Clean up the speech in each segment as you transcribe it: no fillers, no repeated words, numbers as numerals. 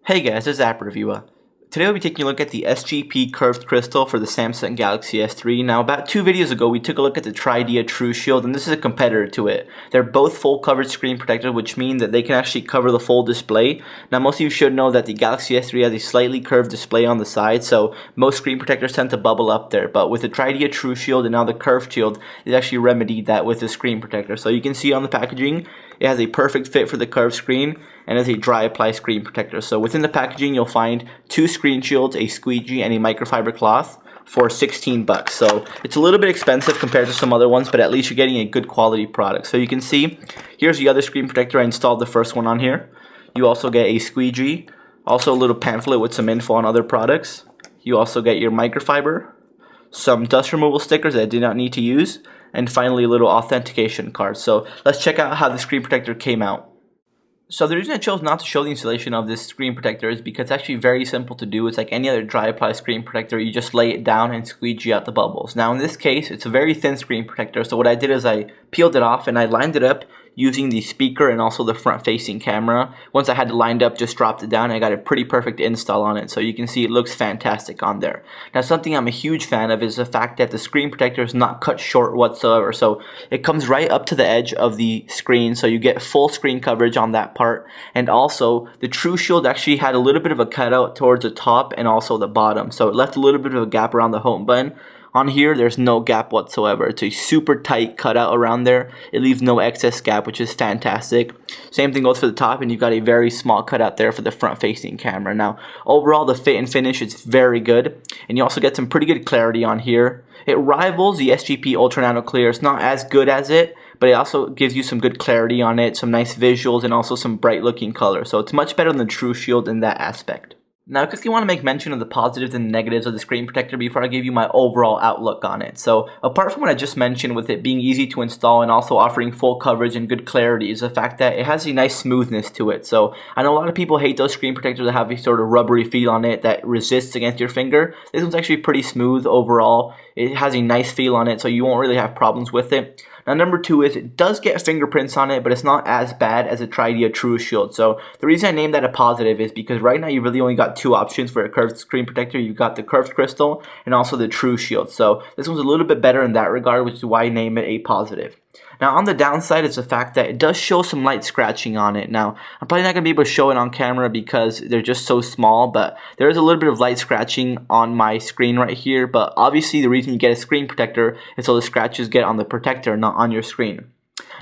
Hey guys, this is App Reviewer. Today we'll be taking a look at the SGP curved crystal for the Samsung Galaxy S3. Now about 2 videos ago we took a look at the Tridea True Shield, and this is a competitor to it. They're both full coverage screen protectors, which mean that they can actually cover the full display. Now most of you should know that the Galaxy S3 has a slightly curved display on the side, so most screen protectors tend to bubble up there. But with the Tridea True Shield and now the curved shield, it actually remedied that with the screen protector. So you can see on the packaging, it has a perfect fit for the curved screen and is a dry apply screen protector. So within the packaging you'll find 2 screen shields, a squeegee, and a microfiber cloth for 16 bucks. So it's a little bit expensive compared to some other ones, but at least you're getting a good quality product. So you can see, here's the other screen protector. I installed the first one on here. You also get a squeegee, also a little pamphlet with some info on other products. You also get your microfiber, some dust removal stickers that I did not need to use, and finally a little authentication card. So let's check out how the screen protector came out. So the reason I chose not to show the installation of this screen protector is because it's actually very simple to do. It's like any other dry apply screen protector. You just lay it down and squeegee out the bubbles. Now in this case, it's a very thin screen protector. So what I did is I peeled it off and I lined it up using the speaker and also the front facing camera. Once I had it lined up, just dropped it down and I got a pretty perfect install on it. So you can see it looks fantastic on there. Now something I'm a huge fan of is the fact that the screen protector is not cut short whatsoever. So it comes right up to the edge of the screen, so you get full screen coverage on that part. And also the True Shield actually had a little bit of a cutout towards the top and also the bottom. So it left a little bit of a gap around the home button. On here, there's no gap whatsoever. It's a super tight cutout around there. It leaves no excess gap, which is fantastic. Same thing goes for the top, and you've got a very small cutout there for the front-facing camera. Now, overall, the fit and finish is very good, and you also get some pretty good clarity on here. It rivals the SGP Ultra Nano Clear. It's not as good as it, but it also gives you some good clarity on it, some nice visuals, and also some bright-looking color. So it's much better than the True Shield in that aspect. Now, I quickly want to make mention of the positives and negatives of the screen protector before I give you my overall outlook on it. So, apart from what I just mentioned with it being easy to install and also offering full coverage and good clarity, is the fact that it has a nice smoothness to it. So, I know a lot of people hate those screen protectors that have a sort of rubbery feel on it that resists against your finger. This one's actually pretty smooth overall. It has a nice feel on it, so you won't really have problems with it. Now, number 2 is it does get fingerprints on it, but it's not as bad as a Tridea True Shield. So the reason I named that a positive is because right now you really only got 2 options for a curved screen protector. You've got the curved crystal and also the True Shield. So this one's a little bit better in that regard, which is why I name it a positive. Now on the downside is the fact that it does show some light scratching on it. Now I'm probably not going to be able to show it on camera because they're just so small, but there is a little bit of light scratching on my screen right here. But obviously the reason you get a screen protector is so the scratches get on the protector, not on your screen.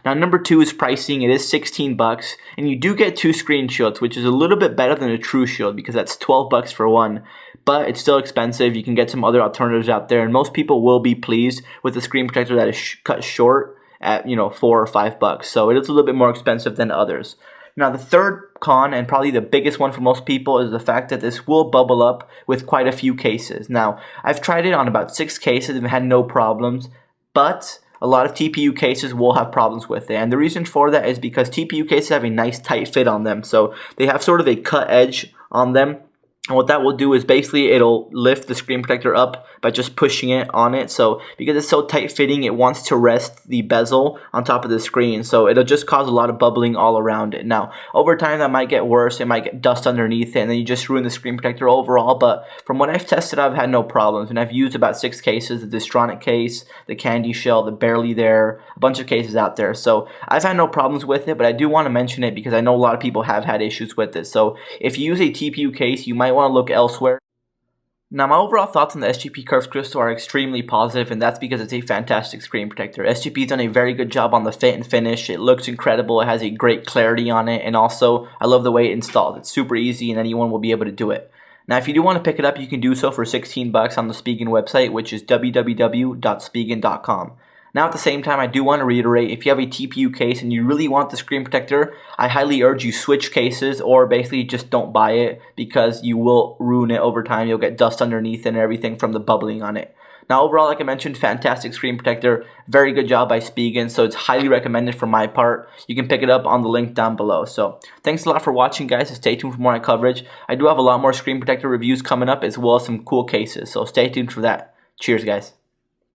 Now number 2 is pricing. It is 16 bucks, and you do get 2 screen shields, which is a little bit better than a True Shield because that's 12 bucks for one. But it's still expensive. You can get some other alternatives out there, and most people will be pleased with the screen protector that is cut short at 4 or 5 bucks. So it is a little bit more expensive than others. Now the third con, and probably the biggest one for most people, is the fact that this will bubble up with quite a few cases. Now I've tried it on about 6 cases and had no problems, but a lot of TPU cases will have problems with it. And the reason for that is because TPU cases have a nice tight fit on them. So they have sort of a cut edge on them. And what that will do is basically it'll lift the screen protector up by just pushing it on it. So because it's so tight fitting, it wants to rest the bezel on top of the screen. So it'll just cause a lot of bubbling all around it. Now, over time that might get worse. It might get dust underneath it, and then you just ruin the screen protector overall. But from what I've tested, I've had no problems. And I've used about 6 cases, the Distronic case, the Candy Shell, the Barely There, a bunch of cases out there. So I've had no problems with it, but I do want to mention it because I know a lot of people have had issues with it. So if you use a TPU case, you might want to look elsewhere. Now my overall thoughts on the SGP Curved Crystal are extremely positive, and that's because it's a fantastic screen protector. SGP's done a very good job on the fit and finish. It looks incredible. It has a great clarity on it, and also I love the way it installs. It's super easy and anyone will be able to do it. Now if you do want to pick it up, you can do so for 16 bucks on the Spigen website, which is www.spigen.com. Now at the same time, I do want to reiterate, if you have a TPU case and you really want the screen protector, I highly urge you switch cases or basically just don't buy it because you will ruin it over time. You'll get dust underneath and everything from the bubbling on it. Now overall, like I mentioned, fantastic screen protector, very good job by Spigen, so it's highly recommended for my part. You can pick it up on the link down below. So thanks a lot for watching, guys, and stay tuned for more coverage. I do have a lot more screen protector reviews coming up as well as some cool cases, so stay tuned for that. Cheers, guys.